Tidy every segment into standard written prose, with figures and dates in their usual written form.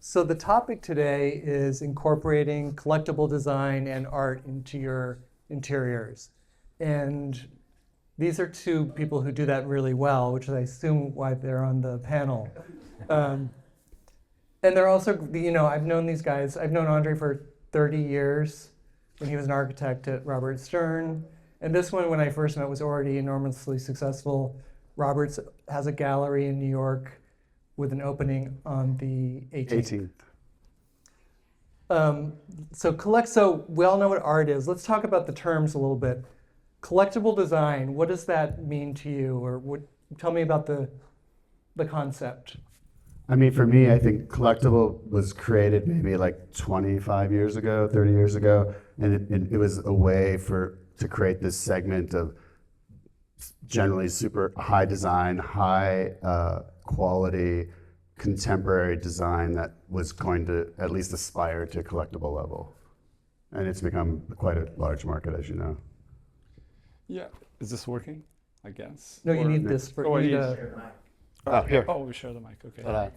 So the topic today is incorporating collectible design and art into your interiors. And these are two people who do that really well, which is, I assume, why they're on the panel. And they're also, I've known these guys. I've known Andre for 30 years when he was an architect at Robert Stern. And this one, when I first met, was already enormously successful. Roberts has a gallery in New York with an opening on the 18th. So we all know what art is. Let's talk about the terms a little bit. Collectible design, what does that mean to you? Or tell me about the concept. I mean, for me, I think collectible was created maybe like 25 years ago, 30 years ago, and it was a way to create this segment of generally super high design, high quality, contemporary design that was going to at least aspire to a collectible level. And it's become quite a large market, as you know. Yeah, is this working? I guess. No, you need this for. Oh, Here. Oh, we share the mic. Okay. Right.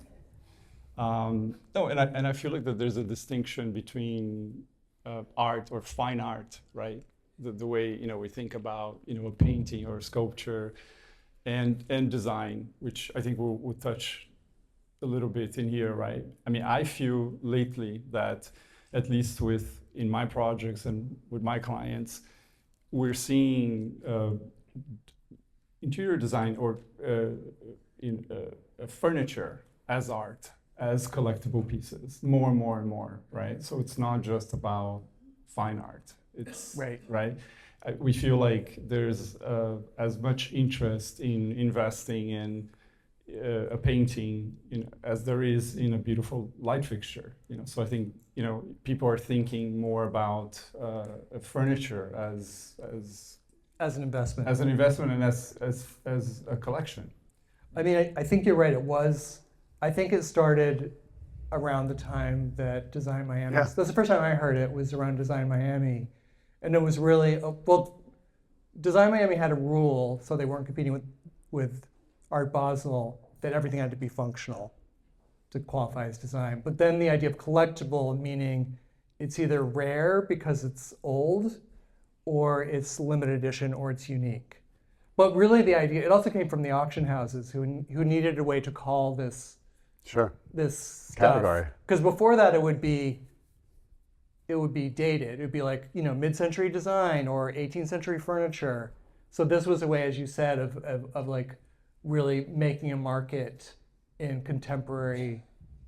No, and I feel like that there's a distinction between art or fine art, right? The way we think about a painting or a sculpture, and design, which I think we'll touch a little bit in here, right? I mean, I feel lately that, at least in my projects and with my clients, we're seeing interior design or furniture as art, as collectible pieces, more and more and more, right? So it's not just about fine art. It's right. We feel like there's as much interest in investing in a painting, as there is in a beautiful light fixture. So I think people are thinking more about furniture as an investment, and as a collection. I mean, I think you're right. I think it started around the time that Design Miami. Yeah. That's the first time I heard it, was around Design Miami. And it was really, Design Miami had a rule, so they weren't competing with Art Basel, that everything had to be functional to qualify as design. But then the idea of collectible, meaning it's either rare because it's old, or it's limited edition, or it's unique. But really the idea, it also came from the auction houses who needed a way to call this category. Because before that it would be dated. It would be like, mid-century design or 18th century furniture. So this was a way, as you said, of like really making a market in contemporary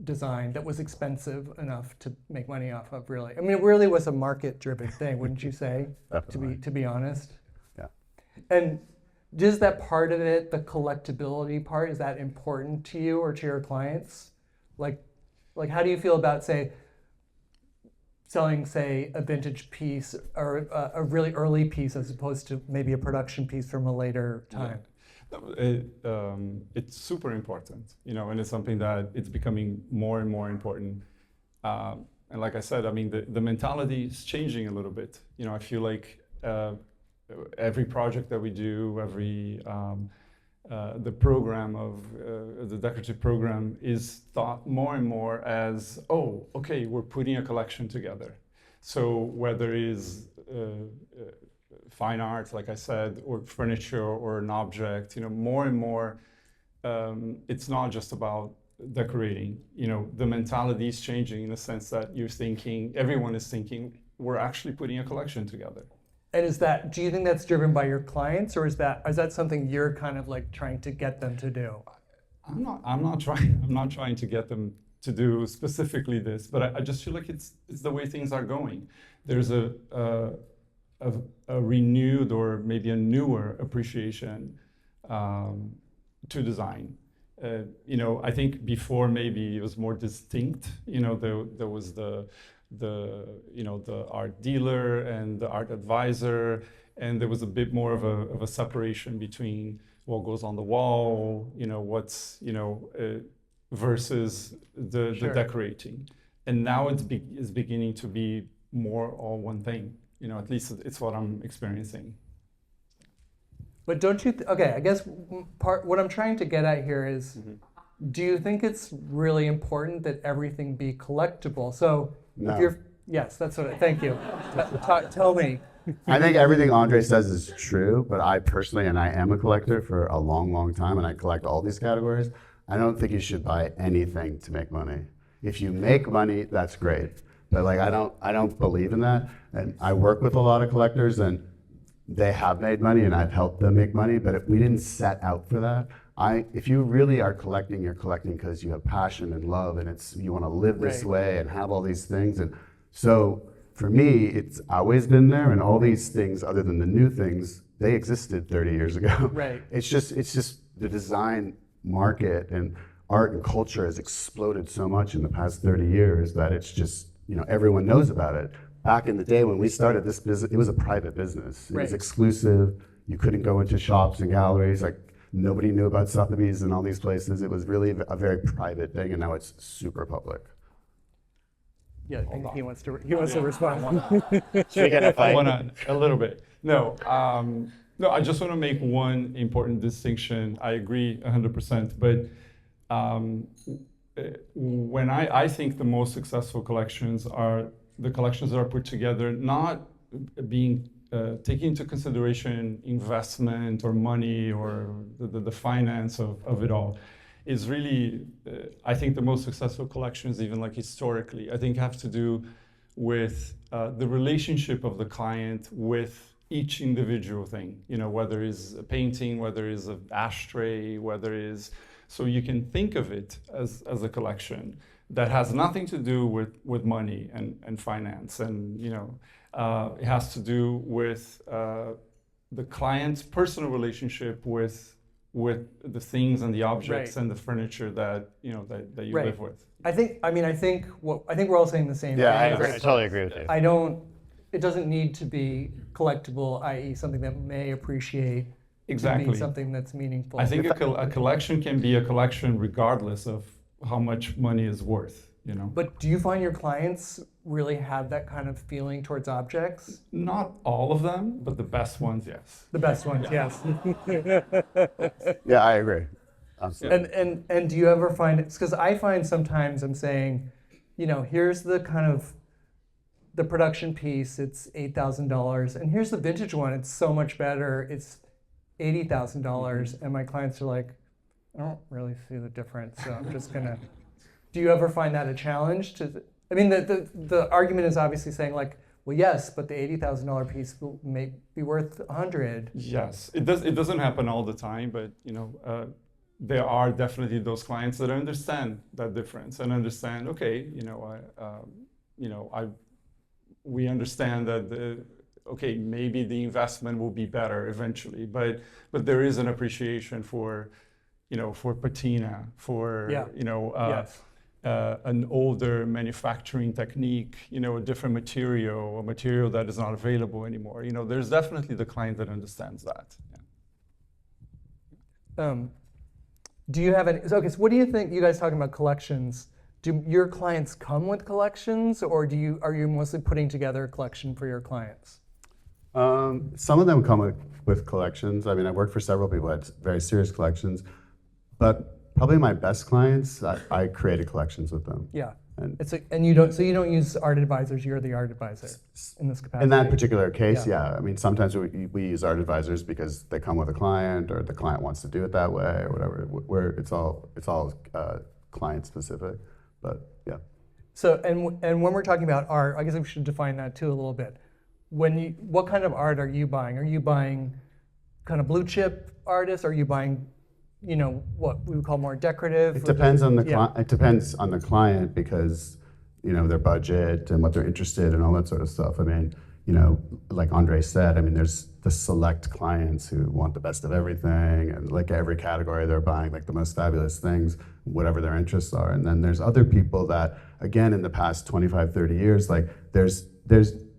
design that was expensive enough to make money off of, really. I mean, it really was a market-driven thing, wouldn't you say? To be honest. Yeah. And is that part of it, the collectability part, is that important to you or to your clients? Like how do you feel about, selling, a vintage piece or a really early piece as opposed to maybe a production piece from a later time? Yeah. It's super important, and it's something that it's becoming more and more important. And like I said, I mean, the mentality is changing a little bit. I feel like every project that we do, the program of the decorative program is thought more and more as, okay, we're putting a collection together. So whether it is fine art, like I said, or furniture or an object, more and more, it's not just about decorating. The mentality is changing in the sense that everyone is thinking, we're actually putting a collection together. And do you think that's driven by your clients, or is that something you're kind of like trying to get them to do? I'm not trying to get them to do specifically this, but I just feel like it's the way things are going. There's a renewed or maybe a newer appreciation to design. I think before maybe it was more distinct. There was the art dealer and the art advisor, and there was a bit more of a separation between what goes on the wall, what's versus the decorating. And now it's beginning to be more all one thing. At least it's what I'm experiencing. But don't you? Okay, I guess what I'm trying to get at here is, Do you think it's really important that everything be collectible? So No. if you're, yes, that's what, thank you. Tell me. I think everything Andre says is true, but I personally, and I am a collector for a long, long time, and I collect all these categories. I don't think you should buy anything to make money. If you make money, that's great. But like, I don't believe in that. And I work with a lot of collectors, and they have made money, and I've helped them make money. But if we didn't set out for that, if you really are collecting, you're collecting because you have passion and love, and you want to live this Right. way and have all these things. And so for me, it's always been there, and all these things, other than the new things, they existed 30 years ago. Right. It's just the design market and art and culture has exploded so much in the past 30 years that it's just, everyone knows about it. Back in the day when we started this business, it was a private business. It was Right. exclusive. You couldn't go into shops and galleries. Like, nobody knew about Sotheby's and all these places. It was really a very private thing, and now it's super public. Yeah, I think he wants to respond. I want to a little bit. No, no. I just want to make one important distinction. I agree 100%. But when I think the most successful collections are the collections that are put together, not being taking into consideration investment or money or the finance of it all. Is really, I think the most successful collections, even like historically, I think have to do with the relationship of the client with each individual thing, whether it's a painting, whether it's an ashtray, whether it's, so you can think of it as a collection that has nothing to do with money and finance. And, it has to do with the client's personal relationship with the things and the objects Right. and the furniture that you Right. live with. I think we're all saying the same Yeah, I thing. agree. I totally agree with you. It doesn't need to be collectible, i.e. something that may appreciate, to Exactly. be something that's meaningful. I think a collection can be a collection regardless of how much money is worth. But do you find your clients really have that kind of feeling towards objects? Not all of them, but the best ones, yes. The best ones, yes. Yeah, I agree. Absolutely. And do you ever find it, because I find sometimes I'm saying, here's the kind of the production piece, it's $8,000, and here's the vintage one, it's so much better, it's $80,000, and my clients are like, I don't really see the difference, so I'm just gonna. Do you ever find that a challenge? I mean, the argument is obviously saying like, well, yes, but the $80,000 piece may be worth 100. Yes, it does. It doesn't happen all the time, but there are definitely those clients that understand that difference and understand. Okay, we understand that maybe the investment will be better eventually, but there is an appreciation for patina, for Yes. An older manufacturing technique, a different material, a material that is not available anymore. There's definitely the client that understands that. Yeah. Do you have any? Okay, so what do you think? You guys talking about collections? Do your clients come with collections, or are you mostly putting together a collection for your clients? Some of them come with collections. I mean, I worked for several people who had very serious collections, but probably my best clients, I created collections with them. Yeah. And You don't use art advisors. You're the art advisor in this capacity. in that particular case, Yeah. yeah. I mean, sometimes we use art advisors because they come with a client, or the client wants to do it that way, or whatever. Where it's all client specific, but yeah. So and when we're talking about art, I guess we should define that too a little bit. What kind of art are you buying? Are you buying kind of blue chip artists? Are you buying, what we would call more decorative? It depends on the client because their budget and what they're interested in and all that sort of stuff. I mean, like Andre said, I mean, there's the select clients who want the best of everything, and like every category they're buying like the most fabulous things, whatever their interests are. And then there's other people that, again, in the past 25, 30 years, like there's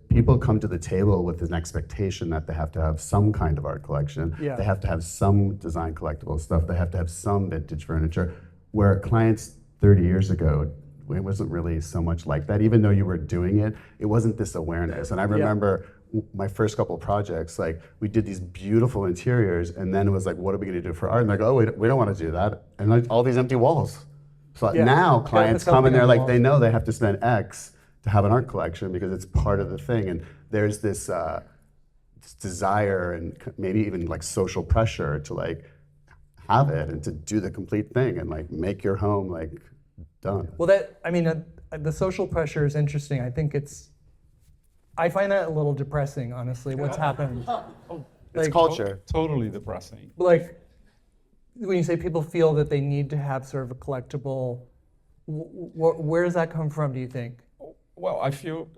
people come to the table with an expectation that they have to have some kind of art collection. Yeah. They have to have some design collectible stuff. They have to have some vintage furniture. Where clients 30 years ago, it wasn't really so much like that. Even though you were doing it, it wasn't this awareness. And I remember my first couple projects, like we did these beautiful interiors, and then it was like, what are we going to do for art? And like, oh, we don't want to do that, and like all these empty walls. So Yeah. now Gotta clients put come and something they're on the like, they wall. know they have to spend X to have an art collection because it's part of the thing, and there's this desire and maybe even like social pressure to like have it and to do the complete thing and like make your home like done. Well, the social pressure is interesting. I find that a little depressing, honestly, what's happened. It's Like, culture. Totally depressing. Like, when you say people feel that they need to have sort of a collectible, where does that come from, do you think? Well, I feel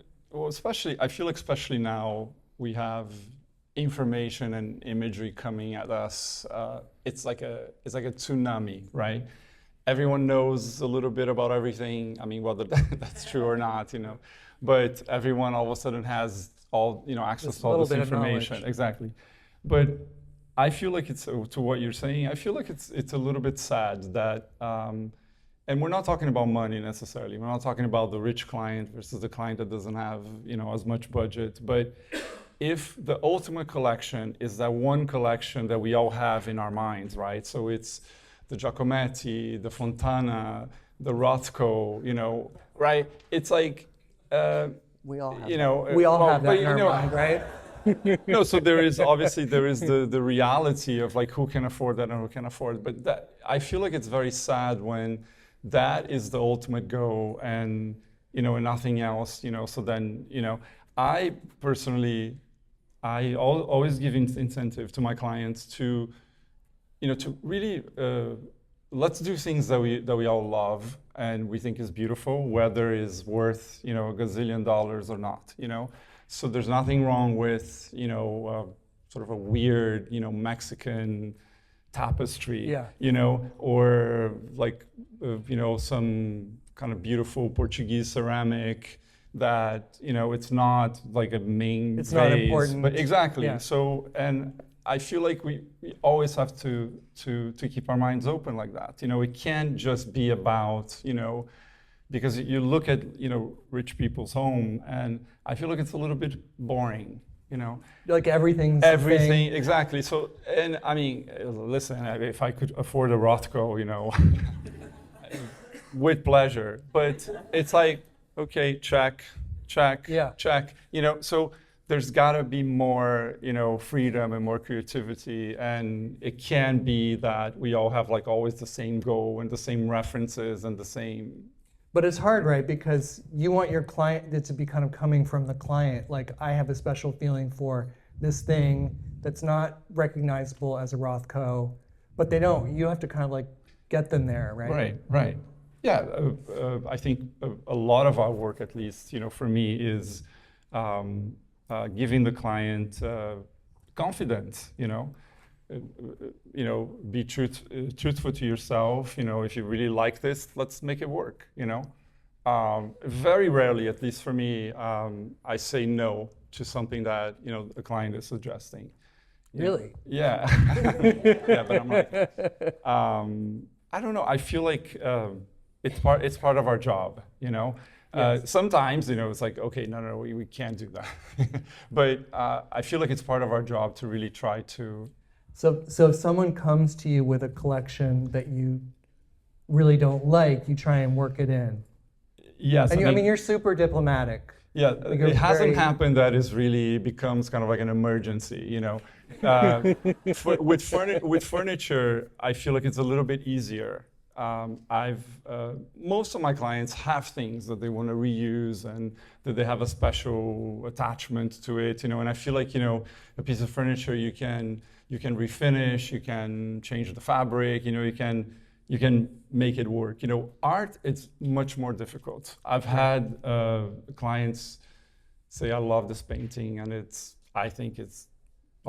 especially now we have information and imagery coming at us. It's like a tsunami, right? Everyone knows a little bit about everything. I mean, whether that's true or not, but everyone all of a sudden has access Just to a all little this bit of information. knowledge. Exactly. But I feel like to what you're saying, I feel like it's a little bit sad that, and we're not talking about money necessarily. We're not talking about the rich client versus the client that doesn't have as much budget. But if the ultimate collection is that one collection that we all have in our minds, right? So it's the Giacometti, the Fontana, the Rothko, right? It's like, We all have we all have that in our mind, right? No, so there is the reality of like who can afford that and who can afford. But that, I feel like it's very sad when that is the ultimate goal and and nothing else. So then I personally, always give incentive to my clients to to really let's do things that we all love and we think is beautiful, whether it's worth a gazillion dollars or not. So there's nothing wrong with sort of a weird Mexican tapestry, Yeah. or like some kind of beautiful Portuguese ceramic that it's not like a main It's vase, not important. but exactly. Yeah. So, and I feel like we always have to keep our minds open like that. It can't just be about because you look at rich people's home, and I feel like it's a little bit boring. Like everything's a Everything, thing. exactly. So, and I mean, listen, if I could afford a Rothko, with pleasure. But it's like, okay, check, Yeah. check. So there's got to be more, freedom and more creativity, and it can be that we all have like always the same goal and the same references and the same. But it's hard, right? Because you want your client to be kind of coming from the client. Like, I have a special feeling for this thing that's not recognizable as a Rothko, but they don't. You have to kind of like get them there, right? Right. Yeah, I think a lot of our work, at least, for me, is giving the client confidence. Be truthful to yourself. If you really like this, let's make it work. Very rarely, at least for me, I say no to something that a client is suggesting. Really? Yeah. Yeah, but I'm like, I don't know. I feel like it's part of our job. Yes. Sometimes it's like, okay, no, we can't do that. But I feel like it's part of our job to really try to. So if someone comes to you with a collection that you really don't like, you try and work it in. Yes. And I mean, you're super diplomatic. Yeah, Like, you're it hasn't very- happened that it really becomes kind of like an emergency, with furniture, I feel like it's a little bit easier. Most of my clients have things that they want to reuse and that they have a special attachment to it, and I feel like, a piece of furniture you can refinish, you can change the fabric, you can make it work. Art, it's much more difficult. I've had clients say, I love this painting, and I think it's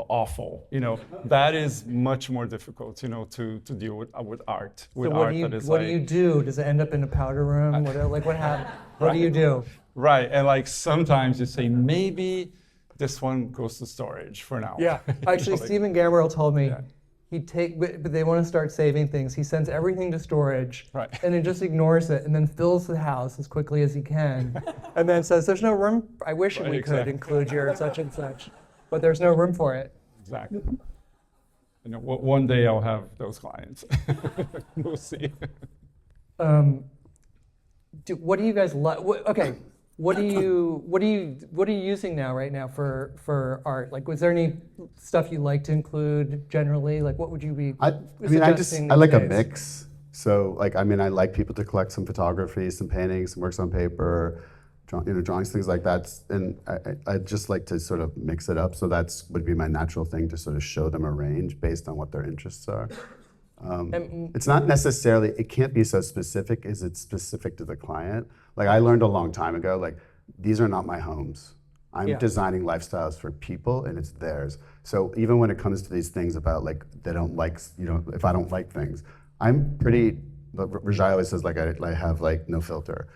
awful. That is much more difficult, to deal with art. With So art what do you do? Does it end up in a powder room? What happens? What do you do? Right, and like sometimes you say, maybe this one goes to storage for now. Yeah, actually, Like, Stephen Gambrell told me, Yeah. but they want to start saving things. He sends everything to storage, Right. and then just ignores it, and then fills the house as quickly as he can, and then says, "There's no room. I wish Right, we could exactly. include your such and such, but there's no room for it." Exactly. You know, one day I'll have those clients. We'll see. What do you guys like? Okay, what are you using right now for art? Like, was there any stuff you like to include generally? Like, what would you be? I suggesting I like a these days? mix. So like, I mean, I like people to collect some photography, some paintings, some works on paper, drawings, things like that. And I just like to sort of mix it up. So would be my natural thing to sort of show them a range based on what their interests are. It's not necessarily, it can't be so specific as it's specific to the client. Like I learned a long time ago, like these are not my homes. I'm designing lifestyles for people and it's theirs. So even when it comes to these things about like, they don't like, if I don't like things, I'm pretty, Rajai always says like I have like no filter.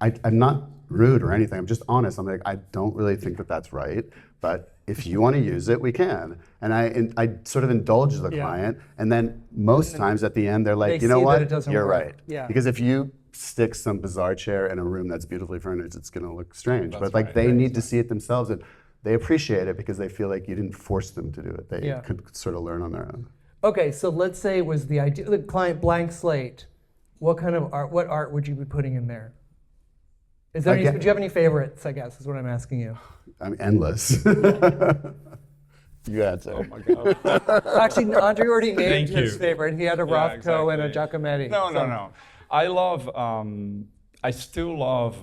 I'm not rude or anything, I'm just honest. I'm like, I don't really think that that's right, but if you want to use it, we can. And I sort of indulge the client, and then most times at the end, they're like, you know what, you're right. Yeah. Because if you stick some bizarre chair in a room that's beautifully furnished, it's going to look strange. That's but like right. they need to see it themselves, and they appreciate it because they feel like you didn't force them to do it. They could sort of learn on their own. Okay, so let's say it was the idea, the client blank slate. What kind of art? What art would you be putting in there? Is there any? Do you have any favorites? I guess is what I'm asking you. I'm endless. You answer. Oh my God. Actually, Andre already named Thank his you. favorite. He had a Yeah, Rothko and a exactly. Giacometti. No. I love, I still love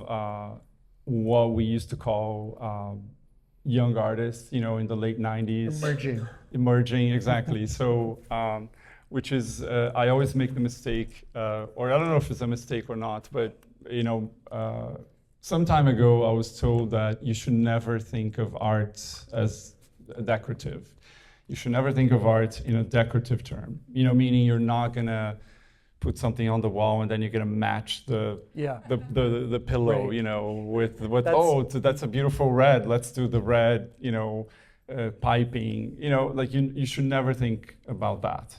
what we used to call young artists, in the late 90s. Emerging, exactly. So, which is, I always make the mistake, or I don't know if it's a mistake or not, but, some time ago I was told that you should never think of art as decorative. You should never think of art in a decorative term, meaning you're not gonna put something on the wall and then you're gonna match the pillow, Right. that's a beautiful red. Let's do the red, piping. Like you should never think about that.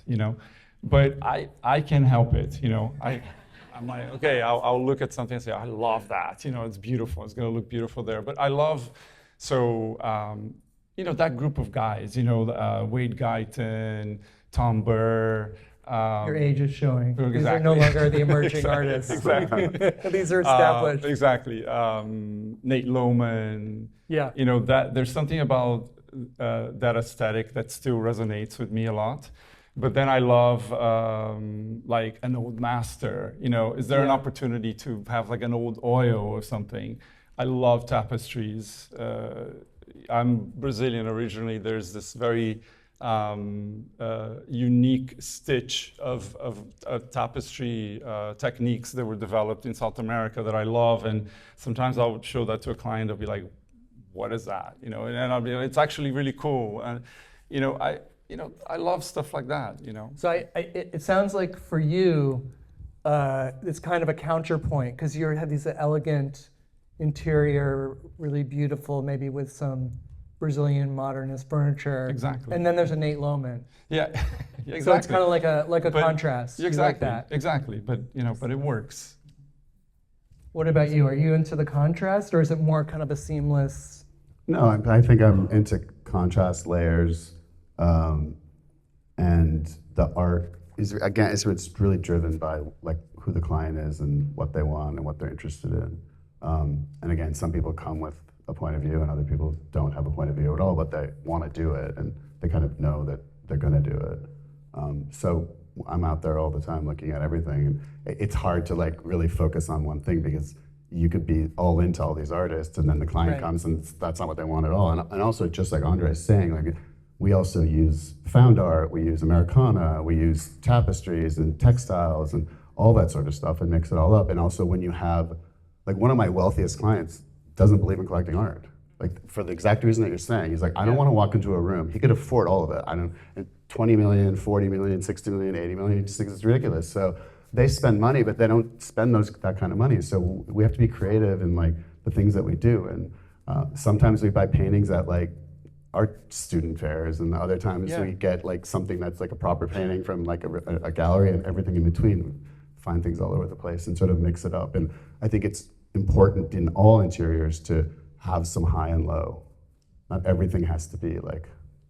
But I can help it. I'm like, okay, I'll look at something and say, I love that. It's beautiful. It's gonna look beautiful there. But I love that group of guys. Wade Guyton, Tom Burr. Your age is showing. Exactly. These are no longer the emerging artists. Exactly. These are established. Exactly. Nate Lohman. Yeah. That there's something about that aesthetic that still resonates with me a lot. But then I love like an old master. Is there an opportunity to have like an old oil or something? I love tapestries. I'm Brazilian originally. There's this very unique stitch of tapestry techniques that were developed in South America that I love. And sometimes I would show that to a client. They'll be like, "What is that?" And I'll be like, "It's actually really cool." And I love stuff like that. So it sounds like for you, it's kind of a counterpoint because you have these elegant interior, really beautiful, maybe with some Brazilian modernist furniture. Exactly. And then there's a Nate Lohman. Yeah, exactly. So it's kind of like a contrast. Exactly. You like that. Exactly. But but it works. What about you? Are you into the contrast, or is it more kind of a seamless? No, I think I'm into contrast layers, and the art is again it's really driven by like who the client is and what they want and what they're interested in. And again, some people come with a point of view and other people don't have a point of view at all, but they want to do it and they kind of know that they're going to do it. So I'm out there all the time looking at everything. And it's hard to like really focus on one thing because you could be all into all these artists and then the client comes and that's not what they want at all. And also just like Andre is saying, like we also use found art, we use Americana, we use tapestries and textiles and all that sort of stuff and mix it all up. And also when you have, like one of my wealthiest clients doesn't believe in collecting art. Like for the exact reason that you're saying, he's like, I don't want to walk into a room. He could afford all of it. 20 million, 40 million, 60 million, 80 million, he just thinks it's ridiculous. So they spend money, but they don't spend that kind of money. So we have to be creative in like the things that we do. And sometimes we buy paintings at like art student fairs, and other times Yeah. we get like something that's like a proper painting from like a gallery, and everything in between. Find things all over the place and sort of mix it up. And I think it's important in all interiors to have some high and low. Not everything has to be like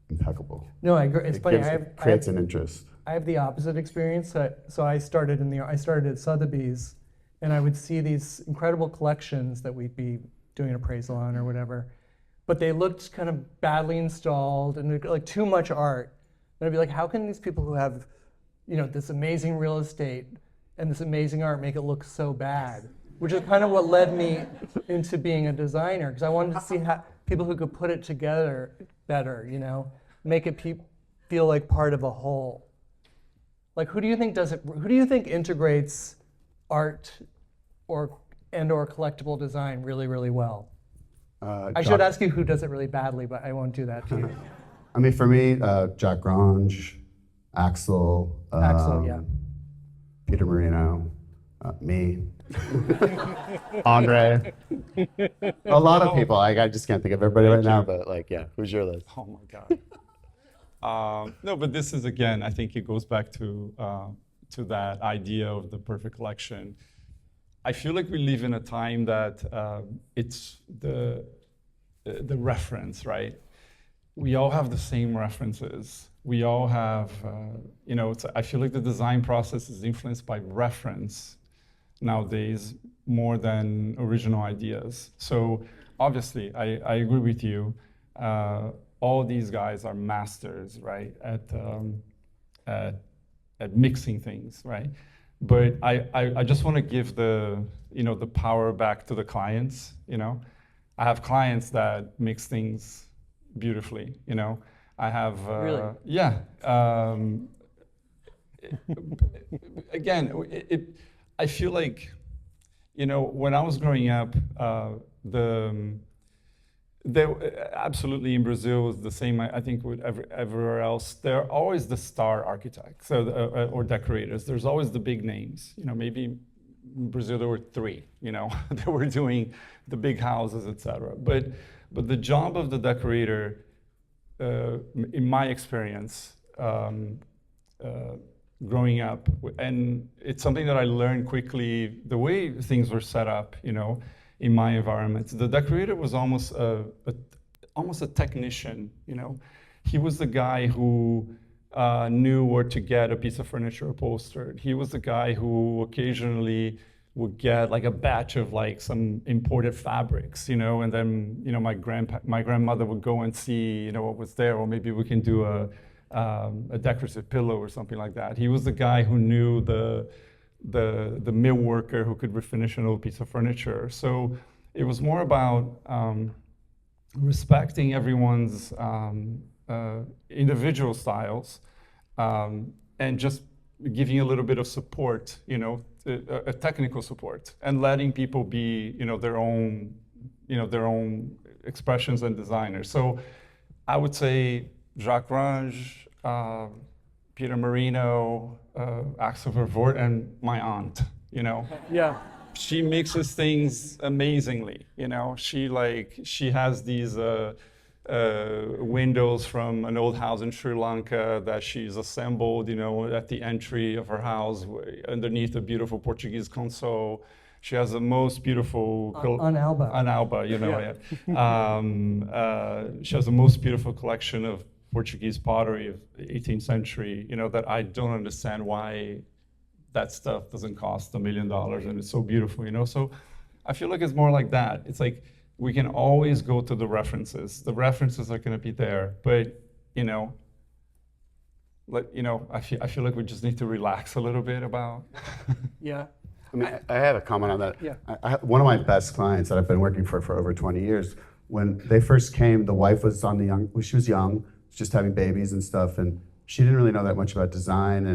impeccable. No, I agree. It's funny. It creates an interest. I have the opposite experience. So I started at Sotheby's, and I would see these incredible collections that we'd be doing an appraisal on or whatever, but they looked kind of badly installed and like too much art. And I'd be like, how can these people who have, this amazing real estate and this amazing art make it look so bad? Which is kind of what led me into being a designer, because I wanted to see how people who could put it together better, make it feel like part of a whole. Like, who do you think does it? Who do you think integrates art or collectible design really, really well? I should ask you who does it really badly, but I won't do that to you. I mean, for me, Jack Grange, Axel, Yeah. Peter Marino, me, Andre, a lot of people. I just can't think of everybody right now, but like, yeah, who's your list? Oh my God. No, but this is, again, I think it goes back to that idea of the perfect collection. I feel like we live in a time that it's the reference, right? We all have the same references. We all have, I feel like the design process is influenced by reference nowadays more than original ideas. So obviously, I agree with you. All these guys are masters, right, at mixing things, right? But I just want to give the power back to the clients. I have clients that mix things beautifully. I have Really? Yeah. Again, I feel like when I was growing up, absolutely in Brazil is the same. I think with everywhere else, there are always the star architects or decorators. There's always the big names. Maybe in Brazil there were 3. that were doing the big houses, etc. But the job of the decorator, in my experience, growing up, and it's something that I learned quickly. The way things were set up, in my environment, the decorator was almost a technician. He was the guy who knew where to get a piece of furniture upholstered. He was the guy who occasionally would get like a batch of like some imported fabrics, and then my grandmother would go and see what was there, or maybe we can do a decorative pillow or something like that. He was the guy who knew the mill worker who could refinish an old piece of furniture. So it was more about respecting everyone's individual styles, and just giving a little bit of support, a technical support, and letting people be, their own expressions and designers. So I would say Jacques Grange, Peter Marino, Axel Vervoort, and my aunt. Yeah. She mixes things amazingly. She has these windows from an old house in Sri Lanka that she's assembled, at the entry of her house underneath a beautiful Portuguese console. She has the most beautiful on Alba. On Alba, she has the most beautiful collection of Portuguese pottery of the 18th century, that I don't understand why that stuff doesn't cost $1 million and it's so beautiful, So I feel like it's more like that. It's like we can always go to the references. The references are going to be there, but I feel like we just need to relax a little bit about. Yeah. I mean, I have a comment on that. Yeah. One of my best clients that I've been working for over 20 years, when they first came, the wife was she was young, just having babies and stuff, and she didn't really know that much about design.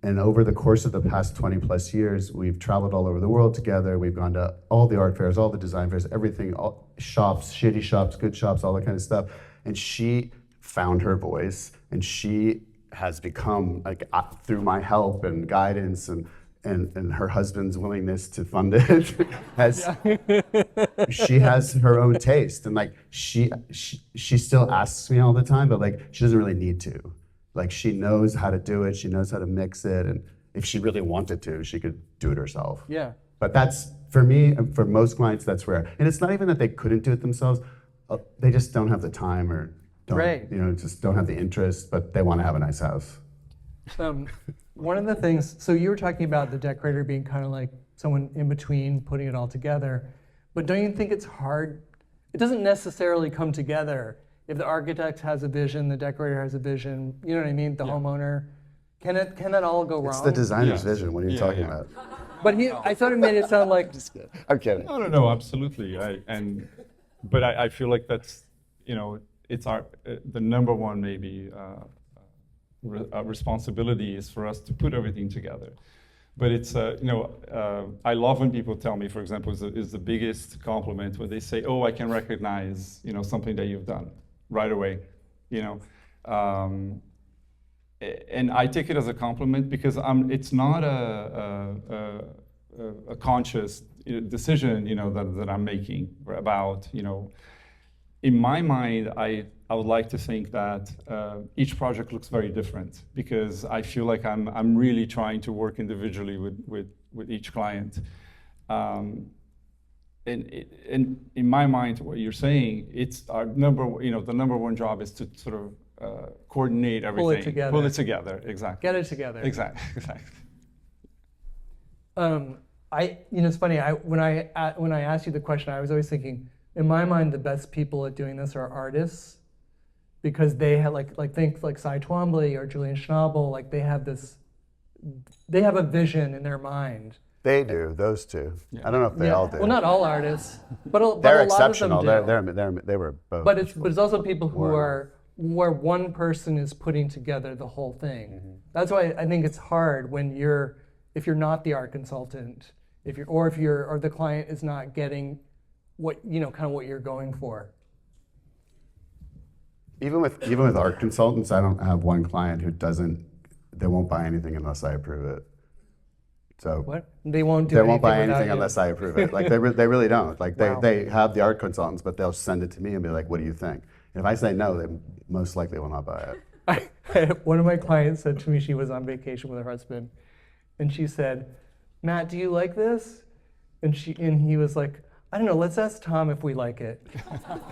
And over the course of the past 20 plus years, we've traveled all over the world together. We've gone to all the art fairs, all the design fairs, everything, all shops, shitty shops, good shops, all that kind of stuff. And she found her voice, and she has become, like, through my help and guidance and and her husband's willingness to fund it has she has her own taste, and like she still asks me all the time, but like she doesn't really need to. Like she knows how to do it, she knows how to mix it, and if she really wanted to, she could do it herself. Yeah. But that's, for me, and for most clients, that's rare. And it's not even that they couldn't do it themselves, they just don't have the time or don't, just don't have the interest, but they want to have a nice house. One of the things, so you were talking about the decorator being kind of like someone in between putting it all together, but don't you think it's hard? It doesn't necessarily come together. If the architect has a vision, the decorator has a vision, you know what I mean, the homeowner, can that all go wrong? It's the designer's vision, what are you talking about? But I thought it made it sound like... I'm kidding. No, absolutely. But I feel like that's, it's the number one maybe responsibility is for us to put everything together. But it's, I love when people tell me, for example, is the biggest compliment when they say, oh, I can recognize, something that you've done right away, and I take it as a compliment because it's not a conscious decision, that I'm making about, in my mind, I would like to think that each project looks very different because I feel like I'm really trying to work individually with each client. And in my mind, what you're saying, it's our the number one job is to sort of coordinate everything. Pull it together, exactly. Get it together. Exactly. It's funny, when I asked you the question, I was always thinking, in my mind, the best people at doing this are artists, because they have think like Cy Twombly or Julian Schnabel, like they have a vision in their mind. They do, those two. Yeah. I don't know if they all do. Well, not all artists, but they're a exceptional. lot of them do. They were both. But it's also people who are where one person is putting together the whole thing. Mm-hmm. That's why I think it's hard when if you're not the art consultant, if the client is not getting what kind of what you're going for. Even with art consultants, I don't have one client who they won't buy anything unless I approve it. So what? They won't buy anything unless I approve it. Like they really don't. Like they have the art consultants, but they'll send it to me and be like, "What do you think?" And if I say no, they most likely will not buy it. One of my clients said to me, she was on vacation with her husband, and she said, "Matt, do you like this?" And he was like, "I don't know. Let's ask Tom if we like it."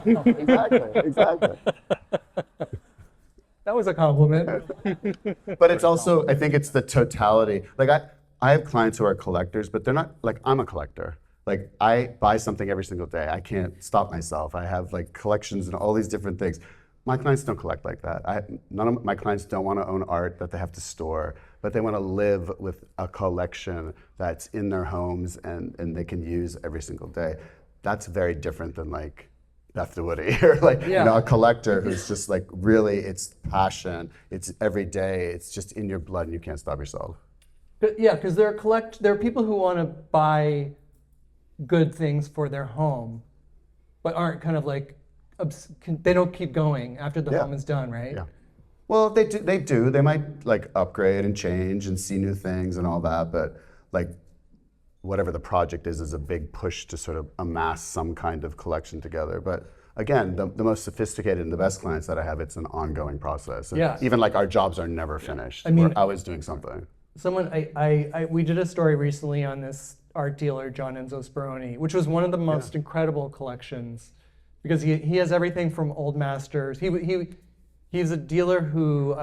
Exactly. That was a compliment. But it's also, I think it's the totality. Like I have clients who are collectors, but they're not like I'm a collector. Like I buy something every single day. I can't stop myself. I have like collections and all these different things. My clients don't collect like that. None of my clients don't want to own art that they have to store, but they want to live with a collection that's in their homes and they can use every single day. That's very different than like Beth DeWoody or like a collector who's just like really, it's passion, it's every day, it's just in your blood and you can't stop yourself. Yeah, because there are people who want to buy good things for their home, but aren't kind of like, they don't keep going after the home is done, right? Yeah. Well, they do. They might like upgrade and change and see new things and all that, but like whatever the project is a big push to sort of amass some kind of collection together. But again, the most sophisticated and the best clients that I have, it's an ongoing process. And even like our jobs are never finished. We're always doing something. We did a story recently on this art dealer, John Enzo Speroni, which was one of the most incredible collections because he has everything from old masters. He's a dealer who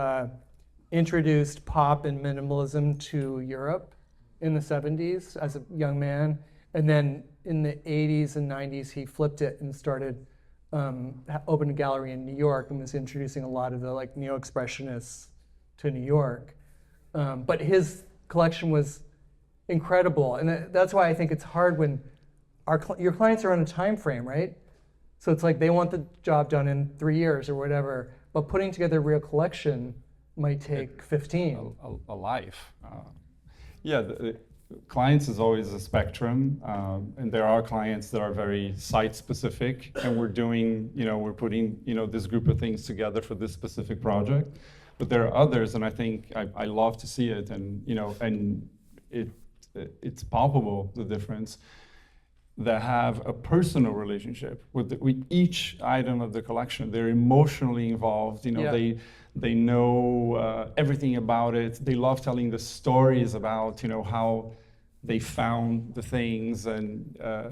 introduced pop and minimalism to Europe in the 70s as a young man. And then in the 80s and 90s, he flipped it and started opened a gallery in New York and was introducing a lot of the like neo-expressionists to New York. But his collection was incredible, and that's why I think it's hard when your clients are on a time frame, right? So it's like they want the job done in 3 years or whatever, but putting together a real collection might take 15. A life. The clients is always a spectrum, and there are clients that are very site-specific, and we're putting this group of things together for this specific project. But there are others, and I think I love to see it, and it's palpable, the difference, that have a personal relationship with each item of the collection. They're emotionally involved. Yeah. They know everything about it. They love telling the stories about how they found the things, and I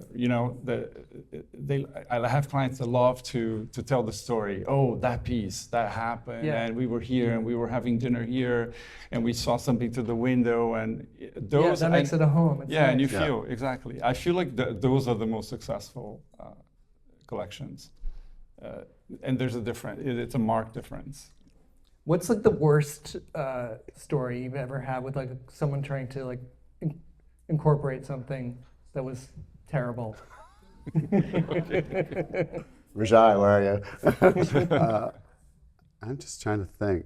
have clients that love to tell the story. Oh, that piece that happened, Yeah. and we were here, and we were having dinner here, and we saw something through the window, and those that makes it a home. It's and you nice. feel exactly. I feel like those are the most successful collections, and there's a difference. It's a marked difference. What's like the worst story you've ever had with like someone trying to like incorporate something that was terrible? Rajai, where are you? I'm just trying to think.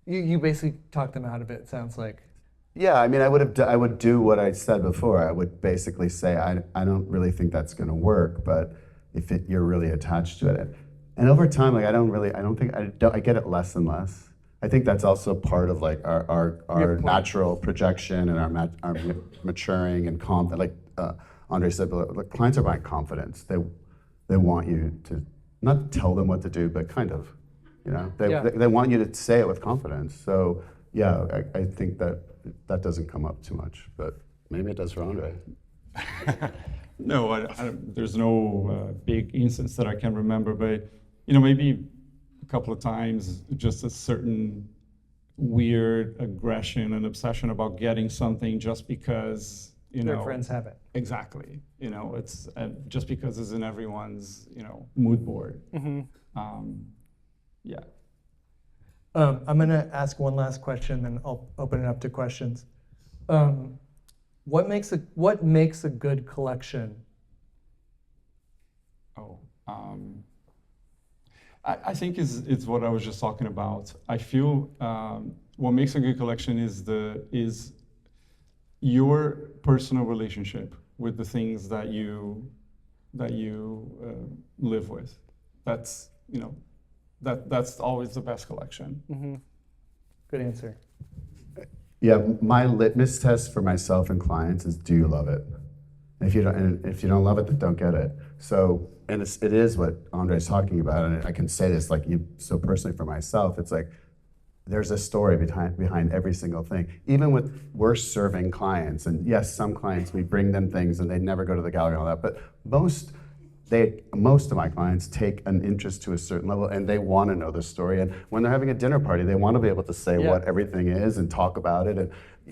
You basically talked them out of it. Sounds like. Yeah, I mean, I would do what I said before. I would basically say, I don't really think that's going to work, but if you're really attached to it, and over time, like I get it less and less. I think that's also part of like our natural projection and our maturing and like Andre said, like clients are buying confidence. They want you to not tell them what to do, but kind of, they want you to say it with confidence. So yeah, I think that doesn't come up too much, but maybe it does for Andre. No, there's no big instance that I can remember, but maybe a couple of times, just a certain weird aggression and obsession about getting something just because their friends have it. Exactly. It's just because it's in everyone's mood board. Mm-hmm. Yeah. I'm gonna ask one last question, then I'll open it up to questions. What makes a good collection? Oh. I think it's what I was just talking about. I feel what makes a good collection is your personal relationship with the things that you live with. That's that's always the best collection. Mm-hmm. Good answer. Yeah, my litmus test for myself and clients is, do you love it? And if you don't love it, then don't get it. So, and it is what Andre's talking about, and I can say this so personally for myself. It's like there's a story behind every single thing. Even with worse serving clients, and yes, some clients we bring them things and they never go to the gallery and all that, but most of my clients take an interest to a certain level and they want to know the story. And when they're having a dinner party, they want to be able to say what everything is and talk about it. And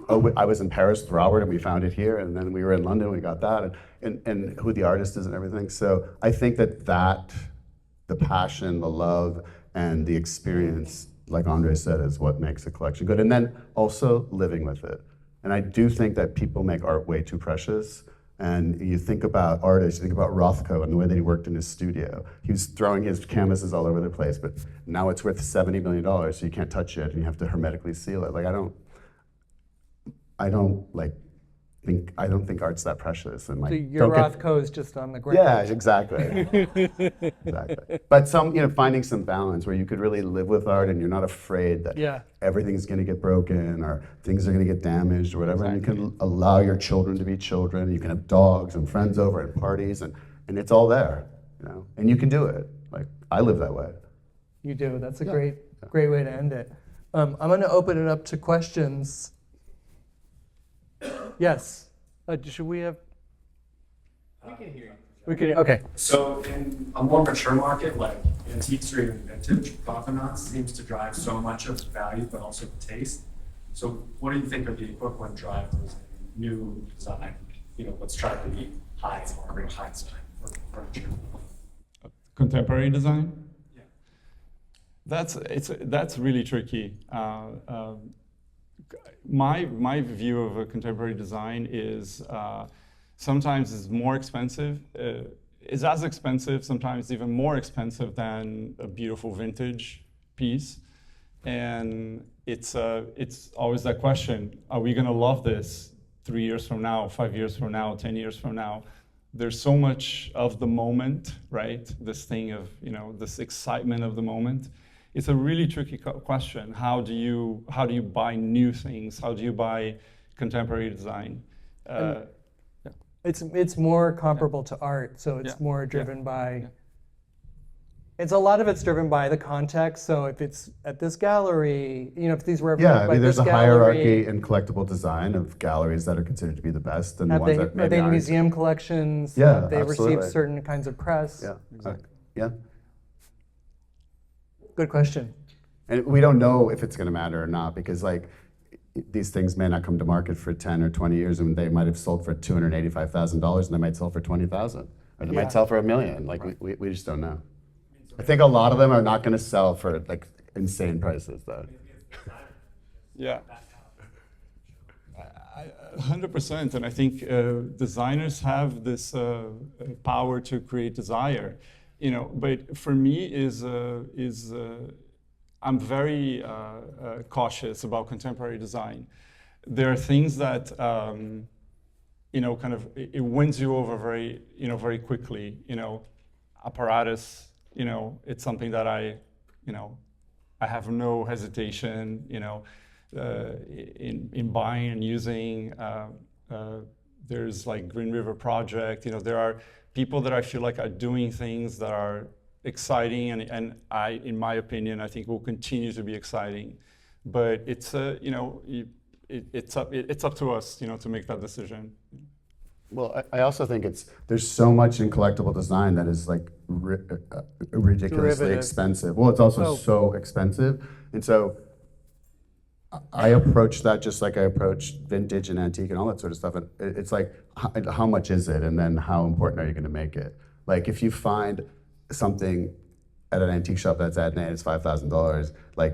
I was in Paris with Robert and we found it here, and then we were in London, we got that, and who the artist is and everything. So I think that the passion, the love, and the experience, like Andre said, is what makes a collection good. And then also living with it. And I do think that people make art way too precious. And you think about artists, you think about Rothko and the way that he worked in his studio. He was throwing his canvases all over the place, but now it's worth $70 million, so you can't touch it and you have to hermetically seal it. Like I don't think art's that precious. And like, So your Rothko is just on the ground. Yeah, exactly. Exactly. But finding some balance where you could really live with art and you're not afraid that everything's going to get broken or things are going to get damaged or whatever. Exactly. And you can allow your children to be children. You can have dogs and friends over and parties, and it's all there, And you can do it. Like I live that way. You do. That's a great way to end it. I'm going to open it up to questions. Yes. Should we have? We can hear you. We can. Okay. So in a more mature market like antiques or even vintage, provenance seems to drive so much of the value, but also the taste. So what do you think are the equivalent drivers in new design? Let's try to be high design for furniture. Contemporary design? Yeah. That's really tricky. My view of a contemporary design is sometimes it's more expensive. It's as expensive, sometimes even more expensive than a beautiful vintage piece. And it's always that question, are we going to love this 3 years from now, 5 years from now, 10 years from now? There's so much of the moment, right? This thing of, this excitement of the moment. it's a really tricky question. How do you buy new things? How do you buy contemporary design? It's more comparable to art, so it's Yeah. more driven by. Yeah. It's a lot of it's driven by the context. So if it's at this gallery, if these were Yeah, I by mean, there's this a gallery, hierarchy in collectible design of galleries that are considered to be the best and the Have ones they, that are maybe they in aren't. museum collections? Yeah, Have they received absolutely. certain kinds of press? Yeah, Exactly. yeah. Good question. And we don't know if it's going to matter or not because these things may not come to market for 10 or 20 years and they might have sold for $285,000 and they might sell for 20,000 or they Yeah. might sell for $1 million. We just don't know. I think a lot of them are not going to sell for insane prices though. Yeah. 100%, and I think designers have this power to create desire, But for me, I'm very cautious about contemporary design. There are things that it wins you over very quickly. Apparatus, it's something that I have no hesitation, in buying and using. There's like Green River Project. There are people that I feel like are doing things that are exciting, and I, in my opinion, I think will continue to be exciting. But it's it's up to us, to make that decision. Well, I also think there's so much in collectible design that is ridiculously Derivative. expensive. Well, it's also so expensive, and so I approach that just like I approach vintage and antique and all that sort of stuff. And it's like, how much is it, and then how important are you going to make it? Like, if you find something at an antique shop that's at it's $5,000,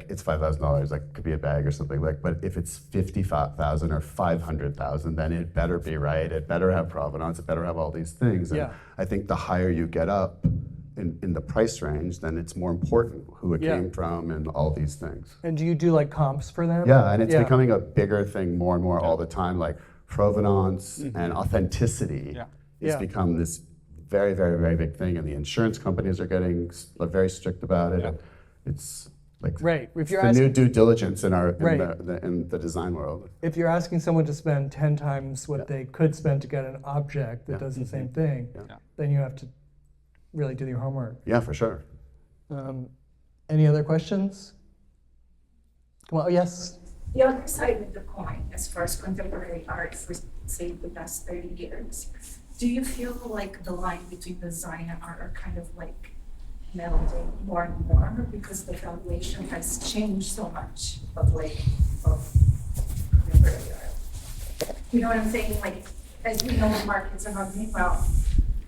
it's $5,000. It could be a bag or something. But if it's $50,000 or $500,000, then it better be right. It better have provenance. It better have all these things. And Yeah. I think the higher you get up in the price range, then it's more important who it Yeah. came from and all these things. And do you do comps for them? Yeah, and it's becoming a bigger thing more and more all the time. Like provenance and authenticity Yeah. has Yeah. become this very, very, very big thing, and the insurance companies are getting very strict about it. Yeah. And it's like Right. If you're the new asking, due diligence in Right. in the design world. if you're asking someone to spend 10 times what they could spend to get an object that Yeah. does the same thing, Yeah. then you have to really do your homework. Yeah, for sure. Any other questions? Come on. Oh, yes. The other side of the coin, as far as contemporary art for, say, the past 30 years, do you feel like the line between design and art are kind of melding more and more because the valuation has changed so much of contemporary art? You know what I'm saying? As we know, the markets are not doing well,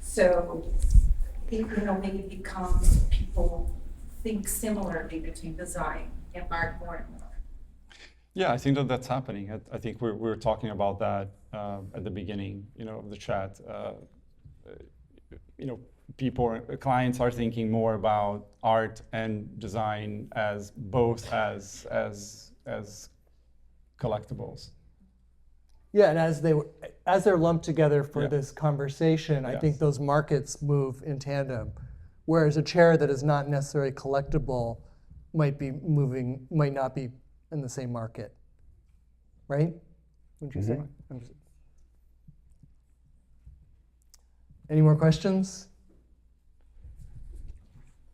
so it maybe becomes people think similarly between design and art more and more. Yeah, I think that's happening. I think we were talking about that at the beginning, of the chat. Clients are thinking more about art and design as both as collectibles. Yeah, and as they're lumped together for Yeah. this conversation, I Yes. think those markets move in tandem. Whereas a chair that is not necessarily collectible might not be in the same market, right? Would you say? Any more questions?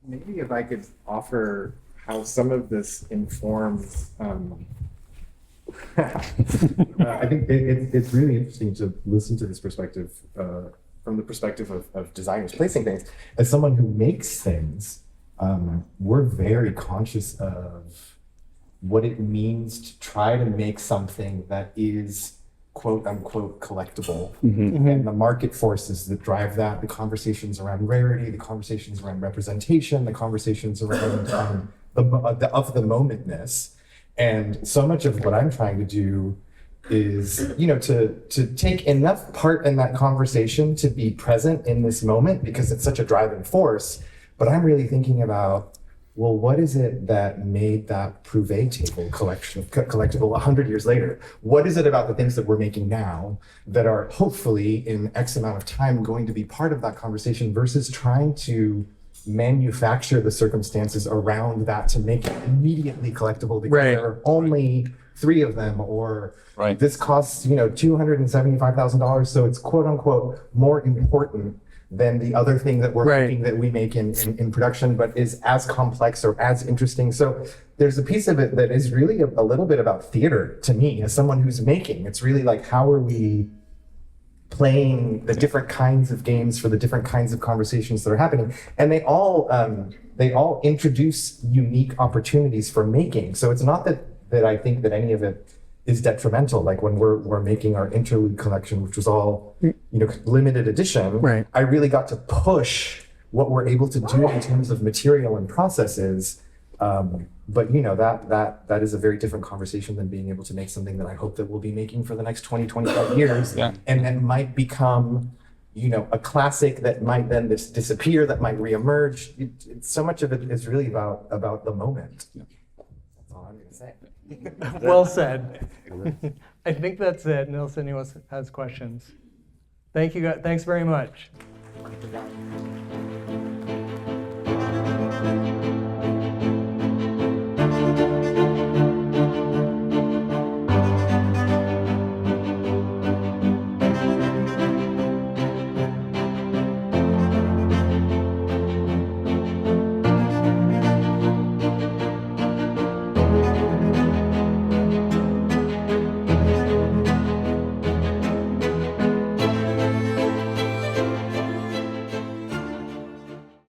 Maybe if I could offer how some of this informs, I think it's really interesting to listen to this perspective from the perspective of designers placing things. As someone who makes things, we're very conscious of what it means to try to make something that is quote unquote collectible. And the market forces that drive that, the conversations around rarity, the conversations around representation, the conversations around the momentness. And so much of what I'm trying to do is, to take enough part in that conversation to be present in this moment because it's such a driving force. But I'm really thinking about, well, what is it that made that Prouvé table collectible 100 years later? What is it about the things that we're making now that are hopefully in X amount of time going to be part of that conversation versus trying to manufacture the circumstances around that to make it immediately collectible because Right. there are only 3 of them, or Right. this costs, $275,000, so it's quote unquote more important than the other thing that we're Right. making that we make in production, but is as complex or as interesting. So there's a piece of it that is really a little bit about theater to me as someone who's making. It's really like, how are we playing the different kinds of games for the different kinds of conversations that are happening? And they all introduce unique opportunities for making. So it's not that I think that any of it is detrimental. Like when we're making our interlude collection, which was all limited edition, Right. I really got to push what we're able to do in terms of material and processes. But that is a very different conversation than being able to make something that I hope that we'll be making for the next 20-25 years. Yeah. And that might become a classic that might then disappear, that might reemerge. So much of it is really about the moment. Yeah. That's all I'm gonna say. Well said. I think that's it, unless anyone has questions. Thank you, guys. Thanks very much.